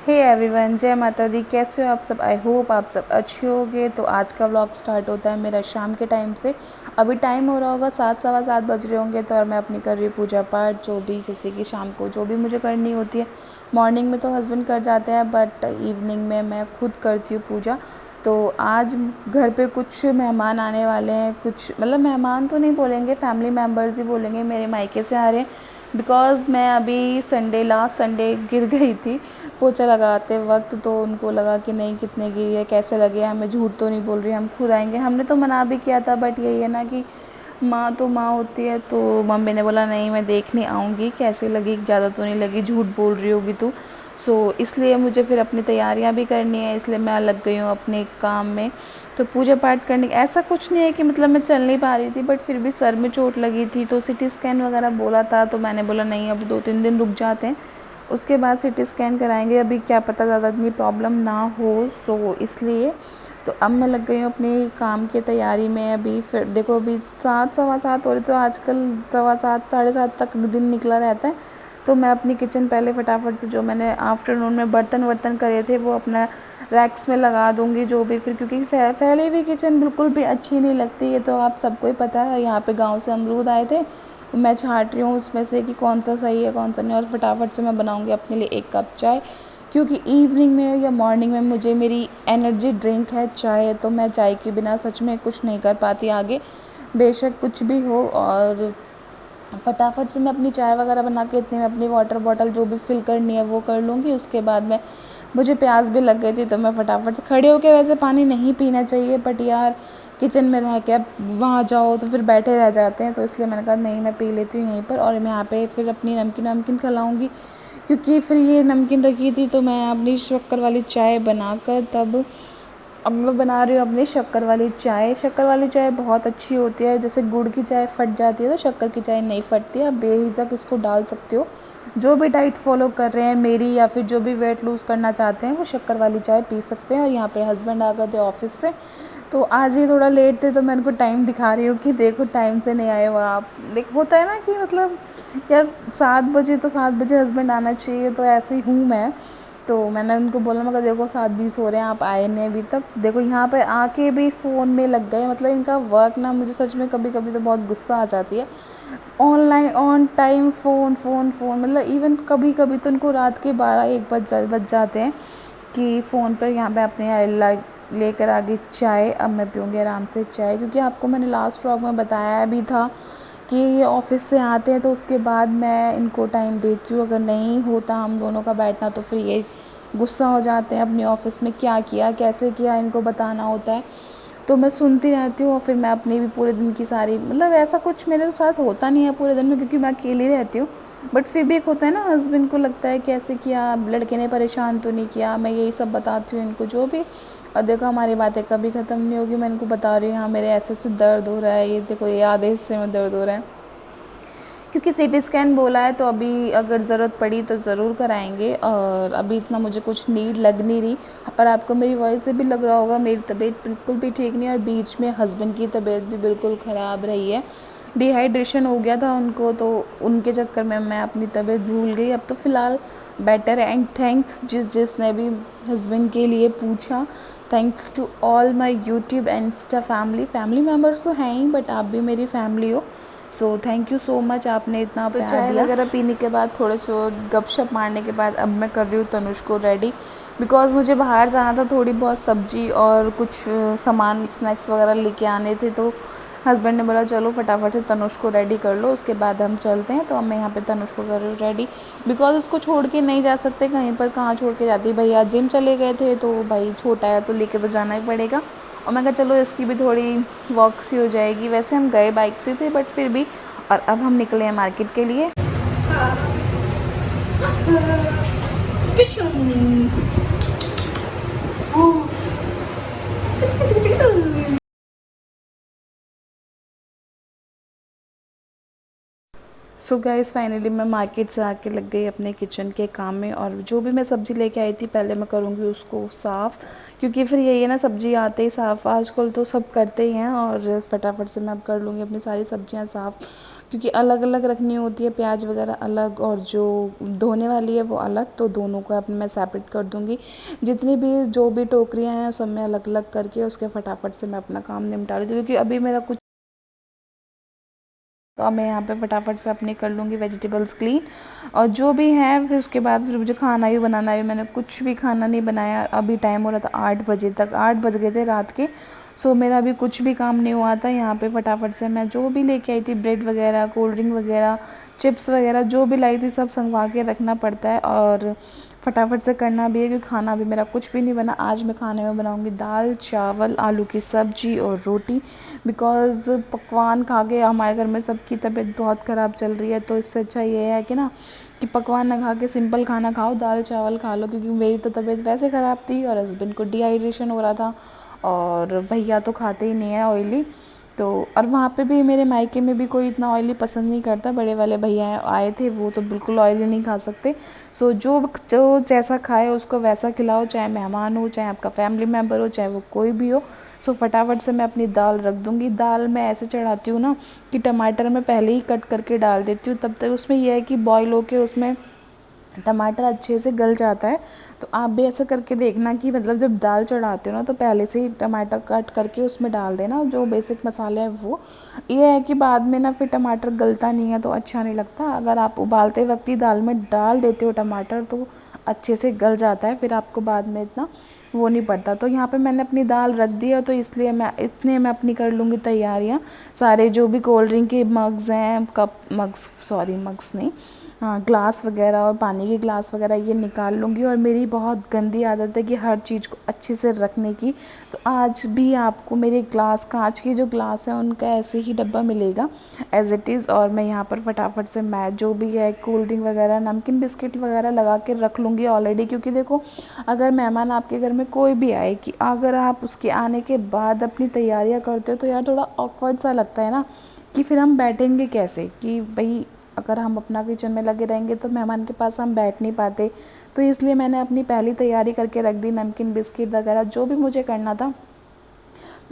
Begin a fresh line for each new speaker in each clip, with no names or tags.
Hey everyone, जय माता दी। कैसे हो आप सब? आई होप आप सब अच्छे होगे। तो आज का व्लॉग स्टार्ट होता है मेरा शाम के टाइम से। अभी टाइम हो रहा होगा 7 सवा 7 बज रहे होंगे। तो और मैं अपनी कर रही हूँ पूजा पाठ, जो भी जैसे कि शाम को जो भी मुझे करनी होती है। मॉर्निंग में तो हस्बैंड कर जाते हैं, बट इवनिंग में मैं खुद करती हूँ पूजा। तो आज घर पे कुछ मेहमान आने वाले हैं, कुछ मतलब मेहमान तो नहीं बोलेंगे, फैमिली मेम्बर्स ही बोलेंगे, मेरे मायके से आ रहे हैं। बिकॉज़ मैं अभी लास्ट संडे गिर गई थी पोछा लगाते वक्त। तो उनको लगा कि नहीं कितने गिरी है, कैसे लगे, हमें झूठ तो नहीं बोल रही, हम खुद आएंगे। हमने तो मना भी किया था, बट यही है ना कि माँ तो माँ होती है। तो मम्मी ने बोला नहीं, मैं देखने आऊँगी कैसे लगी, ज़्यादा तो नहीं लगी, झूठ बोल रही होगी तू। इसलिए मुझे फिर अपनी तैयारियाँ भी करनी है, इसलिए मैं लग गई हूँ अपने काम में। तो पूजा पाठ करने ऐसा कुछ नहीं है कि मतलब मैं चल नहीं पा रही थी, बट फिर भी सर में चोट लगी थी तो सिटी स्कैन वगैरह बोला था। तो मैंने बोला नहीं, अब 2-3 दिन रुक जाते हैं, उसके बाद सिटी स्कैन कराएंगे। अभी क्या पता ज़्यादा इतनी प्रॉब्लम ना हो, इसलिए तो अब मैं लग गई हूँ अपने काम की तैयारी में। अभी फिर देखो, अभी 7 सवा 7 हो रही, तो आजकल सवा 7 साढ़े 7 तक दिन निकला रहता है। तो मैं अपनी किचन पहले फटाफट से, जो मैंने आफ्टरनून में बर्तन वर्तन करे थे, वो अपना रैक्स में लगा दूँगी जो भी। फिर क्योंकि फैली हुई किचन बिल्कुल भी अच्छी नहीं लगती, ये तो आप सबको ही पता है। यहाँ पे गांव से अमरूद आए थे, मैं छाँट रही हूँ उसमें से कि कौन सा सही है कौन सा नहीं, और फटाफट से मैं बनाऊँगी अपने लिए 1 कप चाय। क्योंकि इवनिंग में या मॉर्निंग में मुझे मेरी एनर्जी ड्रिंक है चाय, तो मैं चाय के बिना सच में कुछ नहीं कर पाती आगे, बेशक कुछ भी हो। और फटाफट से मैं अपनी चाय वगैरह बना के इतनी में अपनी वाटर बॉटल जो भी फिल करनी है वो कर लूँगी। उसके बाद में मुझे प्यास भी लग गई थी, तो मैं फटाफट से खड़े होके, वैसे पानी नहीं पीना चाहिए बट यार किचन में रह के अब वहाँ जाओ तो फिर बैठे रह जाते हैं, तो इसलिए मैंने कहा नहीं, मैं पी लेती हूँ यहीं पर। और मैं यहाँ पे फिर अपनी नमकीन खिलाऊँगी, क्योंकि फिर ये नमकीन रखी थी। तो मैं अपनी शक्कर वाली चाय बनाकर तब अब मैं बना रही हूँ अपनी शक्कर वाली चाय। शक्कर वाली चाय बहुत अच्छी होती है। जैसे गुड़ की चाय फट जाती है, तो शक्कर की चाय नहीं फटती है। आप बेहिचक इसको डाल सकते हो। जो भी डाइट फॉलो कर रहे हैं मेरी, या फिर जो भी वेट लूज़ करना चाहते हैं, वो शक्कर वाली चाय पी सकते हैं। और यहाँ पे हस्बैंड आ गए थे ऑफिस से, तो आज ये थोड़ा लेट थे, तो मैं इनको टाइम दिखा रही हूँ कि देखो टाइम से नहीं आए हो आप। देख होता है ना कि मतलब यार 7 बजे, तो 7 बजे हस्बैंड आना चाहिए, तो ऐसे ही हूँ मैं। तो मैंने उनको बोला, मगर देखो 7:20 हो रहे हैं, आप आए नहीं अभी तक। देखो यहाँ पे आके भी फ़ोन में लग गए। मतलब इनका वर्क ना, मुझे सच में कभी कभी तो बहुत गुस्सा आ जाती है। Online on time phone phone phone, मतलब इवन कभी कभी तो उनको रात के 12-1 बज जाते हैं कि फ़ोन पर यहाँ पे अपने लेकर आ गई चाय। अब मैं पीऊँगी आराम से चाय, क्योंकि आपको मैंने लास्ट व्लॉग में बताया भी था कि ये ऑफिस से आते हैं तो उसके बाद मैं इनको टाइम देती हूँ। अगर नहीं होता हम दोनों का बैठना, तो फिर ये गुस्सा हो जाते हैं। अपने ऑफिस में क्या किया कैसे किया इनको बताना होता है, तो मैं सुनती रहती हूँ। और फिर मैं अपनी भी पूरे दिन की सारी, मतलब ऐसा कुछ मेरे साथ होता नहीं है पूरे दिन में, क्योंकि मैं अकेली रहती हूँ। बट फिर भी एक होता है ना, हस्बैंड को लगता है कैसे किया, लड़के ने परेशान तो नहीं किया। मैं यही सब बताती हूँ इनको जो भी। और देखो हमारी बातें कभी ख़त्म नहीं होगी। मैं इनको बता रही हूँ हाँ मेरे ऐसे से दर्द हो रहा है, ये देखो ये आधे हिस्से में दर्द हो रहा है, क्योंकि सीटी स्कैन बोला है। तो अभी अगर ज़रूरत पड़ी तो ज़रूर कराएंगे। और अभी इतना मुझे कुछ नीड लग नहीं रही। और आपको मेरी वॉइस से भी लग रहा होगा मेरी तबीयत बिल्कुल भी ठीक नहीं है। और बीच में हस्बैंड की तबीयत भी बिल्कुल ख़राब रही है, डिहाइड्रेशन हो गया था उनको, तो उनके चक्कर में मैं अपनी तबीयत भूल गई। अब तो फ़िलहाल बेटर है। एंड थैंक्स जिसने भी हस्बैंड के लिए पूछा, thanks to all my YouTube and Insta family members तो हैं ही, बट आप भी मेरी फैमिली हो। So thank you so much, आपने इतना तो प्यार दिया। वगैरह पीने के बाद, थोड़े से गपशप मारने के बाद, अब मैं कर रही हूँ तनुष को रेडी, बिकॉज़ मुझे बाहर जाना था। थोड़ी बहुत सब्जी और कुछ सामान स्नैक्स वगैरह लेके आने थे। तो हस्बैंड ने बोला चलो फटाफट से तनुष को रेडी कर लो, उसके बाद हम चलते हैं। तो अब मैं यहाँ पे तनुष को कर रही हूँ रेडी, बिकॉज़ उसको छोड़ के नहीं जा सकते कहीं पर। कहाँ छोड़ के जाती, भैया जिम चले गए थे, तो भाई छोटा है तो लेके तो जाना ही पड़ेगा। और मैं कहा चलो इसकी भी थोड़ी वॉक सी हो जाएगी। वैसे हम गए बाइक से थे, बट फिर भी। और अब हम निकले हैं मार्केट के लिए। सो गाइस, फाइनली मैं मार्केट से आके लग गई अपने किचन के काम में। और जो भी मैं सब्ज़ी लेके आई थी, पहले मैं करूँगी उसको साफ़, क्योंकि फिर यही है ना, सब्ज़ी आते ही साफ़ आजकल तो सब करते ही हैं। और फटाफट से मैं अब कर लूँगी अपनी सारी सब्जियां साफ़, क्योंकि अलग अलग रखनी होती है, प्याज वगैरह अलग और जो धोने वाली है वो अलग, तो दोनों को अब मैं सेपरेट कर दूँगी। जितनी भी जो भी टोकरियाँ हैं सब में अलग अलग करके उसके फटाफट से मैं अपना काम निपटा रही थी, क्योंकि अभी मेरा कुछ, तो अब मैं यहाँ पे फटाफट से अपने कर लूँगी वेजिटेबल्स क्लीन और जो भी है, फिर उसके बाद फिर मुझे खाना भी बनाना है। मैंने कुछ भी खाना नहीं बनाया, अभी टाइम हो रहा था 8 बजे तक, 8 बज गए थे रात के। सो मेरा अभी कुछ भी काम नहीं हुआ था। यहाँ पे फटाफट से मैं जो भी लेके आई थी, ब्रेड वगैरह, कोल्ड ड्रिंक वगैरह, चिप्स वगैरह जो भी लाई थी सब संगवा के रखना पड़ता है और फटाफट से करना भी है, क्योंकि खाना भी मेरा कुछ भी नहीं बना। आज मैं खाने में बनाऊँगी दाल चावल, आलू की सब्जी और रोटी, बिकॉज़ पकवान खा के हमारे घर में सबकी तबीयत बहुत ख़राब चल रही है। तो इससे अच्छा ये है कि ना कि पकवान ना खा के सिंपल खाना खाओ, दाल चावल खा लो, क्योंकि मेरी तो तबीयत वैसे ख़राब थी और हस्बैंड को डिहाइड्रेशन हो रहा था और भैया तो खाते ही नहीं है ऑयली। तो और वहाँ पे भी मेरे मायके में भी कोई इतना ऑयली पसंद नहीं करता। बड़े वाले भैया आए थे, वो तो बिल्कुल ऑयली नहीं खा सकते। सो जो जो जैसा खाए उसको वैसा खिलाओ, चाहे मेहमान हो, चाहे आपका फैमिली मेम्बर हो, चाहे वो कोई भी हो। सो फटाफट से मैं अपनी दाल रख दूँगी। दाल मैं ऐसे चढ़ाती हूँ ना कि टमाटर मैं पहले ही कट करके डाल देती हूँ, तब तक उसमें यह है कि बॉयल होके उसमें टमाटर अच्छे से गल जाता है। तो आप भी ऐसा करके देखना कि मतलब जब दाल चढ़ाते हो ना तो पहले से ही टमाटर कट करके उसमें डाल देना, जो बेसिक मसाले हैं वो। ये है कि बाद में ना फिर टमाटर गलता नहीं है तो अच्छा नहीं लगता। अगर आप उबालते वक्त ही दाल में डाल देते हो टमाटर तो अच्छे से गल जाता है, फिर आपको बाद में इतना वो नहीं पड़ता। तो यहाँ पे मैंने अपनी दाल रख दी है, तो इसलिए मैं अपनी कर लूँगी तैयारियाँ। सारे जो भी कोल्ड ड्रिंक के मग्स हैं, मग्स नहीं, हाँ ग्लास वगैरह और पानी के ग्लास वगैरह ये निकाल लूँगी। और मेरी बहुत गंदी आदत है कि हर चीज़ को अच्छे से रखने की। तो आज भी आपको मेरे ग्लास, कांच के जो ग्लास हैं उनका ऐसे ही डब्बा मिलेगा एज़ इट इज़। और मैं यहाँ पर फटाफट से मैं जो भी है कोल्ड ड्रिंक वगैरह, नमकीन बिस्किट वगैरह लगा के रख लूँगी ऑलरेडी। क्योंकि देखो अगर मेहमान आपके घर में कोई भी आए, कि अगर आप उसके आने के बाद अपनी तैयारियाँ करते हो तो यार थोड़ा ऑकवर्ड सा लगता है ना, कि फिर हम बैठेंगे कैसे, कि भाई अगर हम अपना किचन में लगे रहेंगे तो मेहमान के पास हम बैठ नहीं पाते। तो इसलिए मैंने अपनी पहली तैयारी करके रख दी, नमकीन बिस्किट वगैरह जो भी मुझे करना था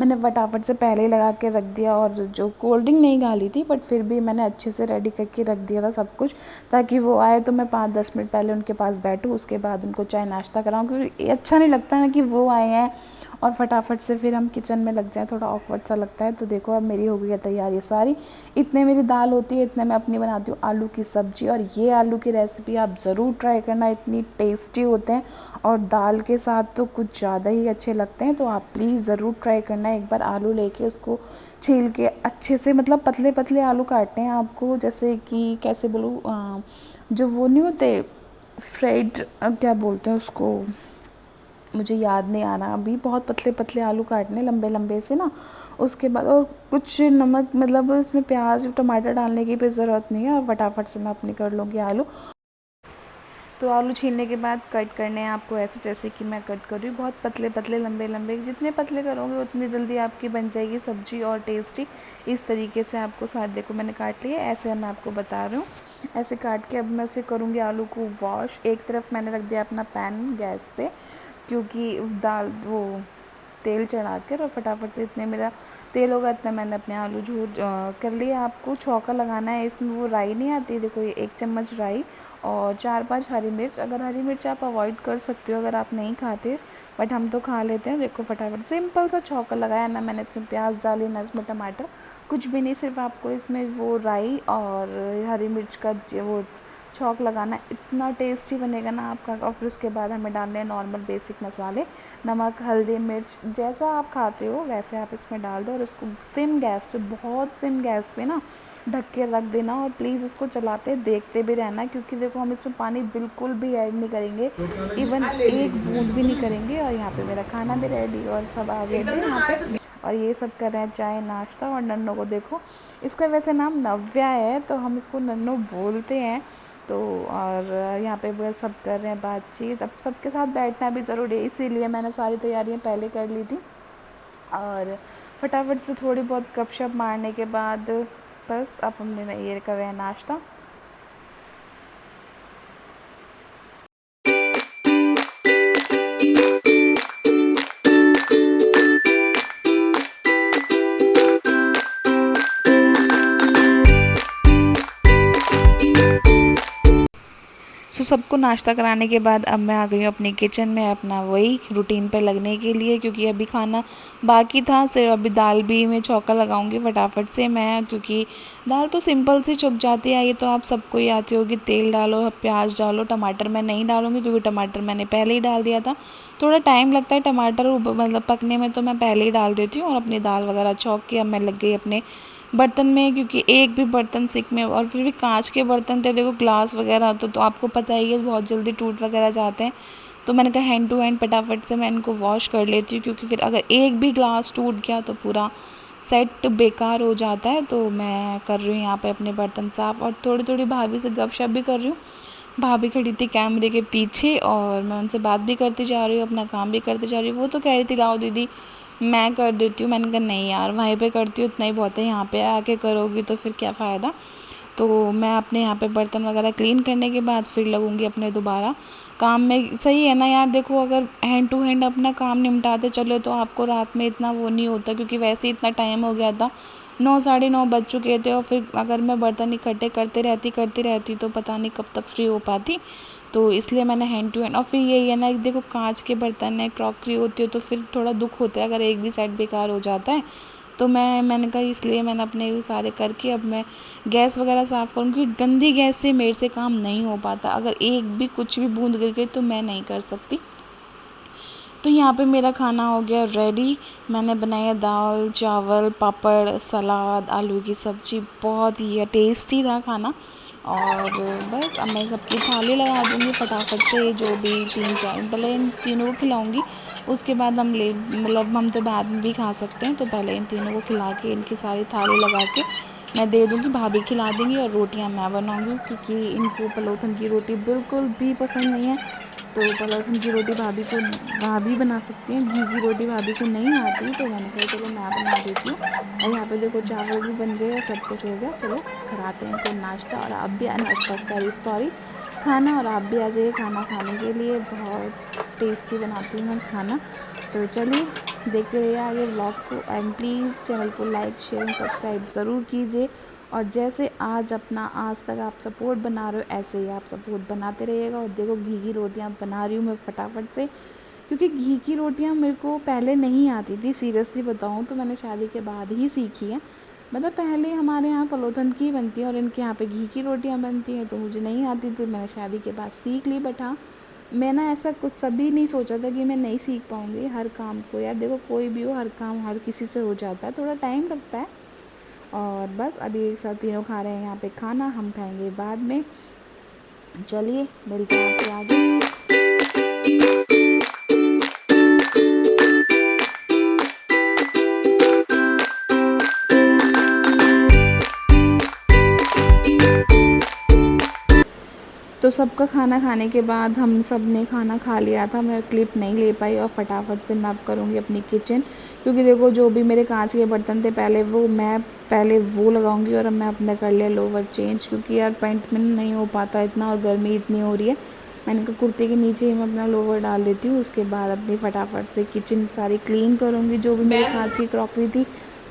मैंने फटाफट से पहले ही लगा के रख दिया। और जो कोल्ड ड्रिंक नहीं डाली थी बट फिर भी मैंने अच्छे से रेडी करके रख दिया था सब कुछ, ताकि वो आए तो मैं 5-10 मिनट पहले उनके पास बैठूँ, उसके बाद उनको चाय नाश्ता कराऊँ। क्योंकि अच्छा नहीं लगता ना कि वो आए हैं और फटाफट से फिर हम किचन में लग जाएँ, थोड़ा ऑकवर्ड सा लगता है। तो देखो अब मेरी हो गई है तैयारी सारी। इतने मेरी दाल होती है, इतने मैं अपनी बनाती हूँ आलू की सब्ज़ी। और ये आलू की रेसिपी आप ज़रूर ट्राई करना, इतनी टेस्टी होते हैं और दाल के साथ तो कुछ ज़्यादा ही अच्छे लगते हैं। तो आप प्लीज़ ज़रूर ट्राई करना। एक बार आलू लेके उसको छील के अच्छे से, मतलब पतले पतले आलू काटने हैं आपको, जैसे कि कैसे बोलूँ, जो वो नहीं होते फ्राइड, क्या बोलते हैं उसको, मुझे याद नहीं आ रहा अभी। बहुत पतले पतले आलू काटने, लंबे लंबे से ना। उसके बाद और कुछ नमक, मतलब इसमें प्याज टमाटर डालने की भी ज़रूरत नहीं है। और फटाफट से मैं अपनी कर लूँगी आलू। तो आलू छीलने के बाद कट करने हैं आपको ऐसे, जैसे कि मैं कट कर रही हूँ, बहुत पतले पतले लंबे लंबे। जितने पतले करोगे उतनी जल्दी आपकी बन जाएगी सब्जी और टेस्टी। इस तरीके से आपको साथ, देखो मैंने काट लिया ऐसे, मैं आपको बता रही हूँ। ऐसे काट के अब मैं उसे करूँगी आलू को वॉश। एक तरफ मैंने रख दिया अपना पैन गैस पे, क्योंकि दाल वो तेल चढ़ा कर और फटाफट से इतने मेरा तेल होगा इतना मैंने अपने आलू झूठ कर लिया। आपको छौंका लगाना है इसमें, वो राई नहीं आती, देखो ये 1 चम्मच राई और 4-5 हरी मिर्च। अगर हरी मिर्च आप अवॉइड कर सकते हो अगर आप नहीं खाते, बट हम तो खा लेते हैं। देखो फटाफट सिंपल सा छौंका लगाया ना, मैंने इसमें प्याज डाली ना इसमें टमाटर, कुछ भी नहीं। सिर्फ आपको इसमें वो राई और हरी मिर्च का वो छौंक लगाना, इतना टेस्टी बनेगा ना आपका। और फिर उसके बाद हमें डालने हैं नॉर्मल बेसिक मसाले, नमक हल्दी मिर्च, जैसा आप खाते हो वैसे आप इसमें डाल दो। और उसको सिम गैस पे, बहुत सिम गैस पे ना ढक के रख देना। और प्लीज़ इसको चलाते देखते भी रहना, क्योंकि देखो हम इसमें पानी बिल्कुल भी ऐड नहीं करेंगे, इवन एक बूंद भी नहीं करेंगे। और यहाँ पे मेरा खाना भी रेडी और सब आ गए थे यहाँ पे, और ये सब कर रहे हैं चाय नाश्ता। और नन्नू को देखो, इसका वैसे नाम नव्या है तो हम इसको नन्नू बोलते हैं। तो और यहाँ पे वो सब कर रहे हैं बातचीत। अब सबके साथ बैठना भी ज़रूरी है, इसीलिए मैंने सारी तैयारियाँ पहले कर ली थी। और फटाफट से थोड़ी बहुत गपशप मारने के बाद बस अब हमने ये कर रहे हैं नाश्ता। तो सबको नाश्ता कराने के बाद अब मैं आ गई हूँ अपनी किचन में अपना वही रूटीन पे लगने के लिए, क्योंकि अभी खाना बाकी था। सिर्फ अभी दाल भी मैं चौका लगाऊंगी फटाफट से मैं, क्योंकि दाल तो सिंपल सी चुक जाती है, ये तो आप सबको ही आती होगी। तेल डालो, प्याज डालो, टमाटर मैं नहीं डालूँगी क्योंकि टमाटर मैंने पहले ही डाल दिया था। थोड़ा टाइम लगता है टमाटर मतलब पकने में, तो मैं पहले ही डाल देती हूँ और अपनी दाल वगैरह चौक के अब मैं लग गई अपने बर्तन में, क्योंकि एक भी बर्तन सिंक में, और फिर भी कांच के बर्तन थे, देखो ग्लास वगैरह तो आपको पता ही है बहुत जल्दी टूट वगैरह जाते हैं। तो मैंने कहा हैंड टू हैंड फटाफट से मैं इनको वॉश कर लेती हूँ, क्योंकि फिर अगर एक भी ग्लास टूट गया तो पूरा सेट बेकार हो जाता है। तो मैं कर रही हूँ यहाँ पे अपने बर्तन साफ़, और थोड़ी थोड़ी भाभी से गपशप भी कर रही हूँ। भाभी खड़ी थी कैमरे के पीछे और मैं उनसे बात भी करती जा रही हूँ, अपना काम भी करती जा रही हूँ। वो तो कह रही थी लाओ दीदी मैं कर देती हूँ। मैंने कहा नहीं यार, वहीं पे करती हूँ इतना ही बहुत है, यहाँ पे आके करोगी तो फिर क्या फ़ायदा। तो मैं अपने यहाँ पे बर्तन वगैरह क्लीन करने के बाद फिर लगूँगी अपने दोबारा काम में। सही है ना यार, देखो अगर हैंड टू हैंड अपना काम निपटाते चलो तो आपको रात में इतना वो नहीं होता, क्योंकि वैसे ही इतना टाइम हो गया था, 9 साढ़े 9 बज चुके थे। और फिर अगर मैं बर्तन इकट्ठे करती रहती तो पता नहीं कब तक फ्री हो पाती। तो इसलिए मैंने हैंड टू हैंड, और फिर यही है ना, देखो कांच के बर्तन है, क्रॉकरी होती है, तो फिर थोड़ा दुख होता है अगर एक भी साइड बेकार हो जाता है। तो मैंने कहा इसलिए मैंने अपने सारे करके अब मैं गैस वगैरह साफ़ करूँ, क्योंकि गंदी गैस से मेरे से काम नहीं हो पाता। अगर एक भी कुछ भी बूंद गिर गई तो मैं नहीं कर सकती। तो यहाँ पे मेरा खाना हो गया रेडी। मैंने बनाया दाल चावल पापड़ सलाद आलू की सब्ज़ी, बहुत ही टेस्टी था खाना। और बस अब मैं सबकी थाली लगा दूँगी फटाफट से, जो भी 3-4 पहले इन तीनों को खिलाऊँगी, उसके बाद मतलब हम तो बाद में भी खा सकते हैं। तो पहले इन तीनों को खिला के इनकी सारी थाली लगा के मैं दे दूँगी, भाभी खिला देंगी और रोटियां मैं बनाऊँगी, क्योंकि इनको पलोथन की रोटी बिल्कुल भी पसंद नहीं है। तो पलोथन की रोटी भाभी बना सकती हैं, घी की रोटी भाभी को नहीं आती, तो मैंने कहा चलो मैं बना देती हूँ। और यहाँ पे देखो चावल भी बन गए और सब कुछ हो गया। चलो कराते हैं तो नाश्ता, और आप भी नाश्ता सॉरी खाना, और आप भी आ जाइए खाना खाने के लिए। बहुत टेस्टी बनाती हूँ मैं खाना। तो चलिए देखते रहिए आगे व्लॉग को, एंड प्लीज़ चैनल को लाइक शेयर एंड सब्सक्राइब ज़रूर कीजिए। और जैसे आज तक आप सपोर्ट बना रहे हो, ऐसे ही आप सपोर्ट बनाते रहिएगा। और देखो घी की रोटियां बना रही हूँ मैं फटाफट से, क्योंकि घी की रोटियां मेरे को पहले नहीं आती थी। सीरियसली बताऊँ तो मैंने शादी के बाद ही सीखी है। मतलब पहले हमारे यहाँ पलोथन की बनती है और इनके यहाँ पे घी की रोटियां बनती हैं, तो मुझे नहीं आती थी। मैंने शादी के बाद सीख ली। बट हाँ, मैं ना ऐसा कुछ सभी नहीं सोचा था कि मैं नहीं सीख पाऊँगी हर काम को। यार देखो कोई भी हो, हर काम हर किसी से हो जाता है, थोड़ा टाइम लगता है। और बस अभी एक साथ तीनों खा रहे हैं यहाँ पे खाना, हम खाएंगे बाद में। चलिए मिलते हैं आपसे आगे। तो सबका खाना खाने के बाद हम सब ने खाना खा लिया था। मैं क्लिप नहीं ले पाई और फटाफट से मैं अब करूँगी अपनी किचन, क्योंकि देखो जो भी मेरे कांच के बर्तन थे पहले वो लगाऊंगी। और अब मैं अपना कर लिया लोवर चेंज, क्योंकि यार पैंट में नहीं हो पाता इतना और गर्मी इतनी हो रही है। मैंने कहा कुर्ते के नीचे ही मैं अपना लोवर डाल लेती हूँ। उसके बाद अपनी फटाफट से किचन सारी क्लीन करूँगी। जो भी मेरी कांच की क्रॉकरी थी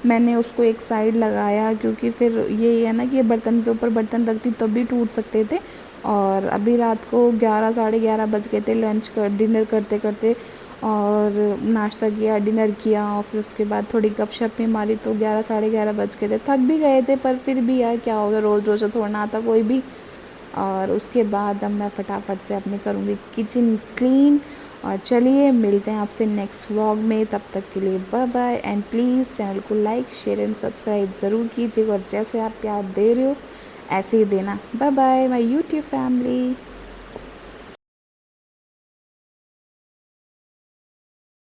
मैंने उसको एक साइड लगाया, क्योंकि फिर यही है ना कि बर्तन के ऊपर बर्तन रखती तब भी टूट सकते थे। और अभी रात को 11 साढ़े 11 बज गए थे डिनर करते करते। और नाश्ता किया, डिनर किया, और फिर उसके बाद थोड़ी गपशप में मारी, तो 11 साढ़े 11 बज गए थे। थक भी गए थे, पर फिर भी यार क्या होगा, रोज़ रोज़ तो थोड़ा आता कोई भी। और उसके बाद अब मैं फटाफट से अपनी करूँगी किचन क्लीन। और चलिए मिलते हैं आपसे नेक्स्ट व्लॉग में, तब तक के लिए bye bye. And please channel को लाइक शेयर एंड सब्सक्राइब ज़रूर कीजिएगा, और जैसे आप प्यार दे रहे हो ऐसे ही देना। Bye bye my YouTube family.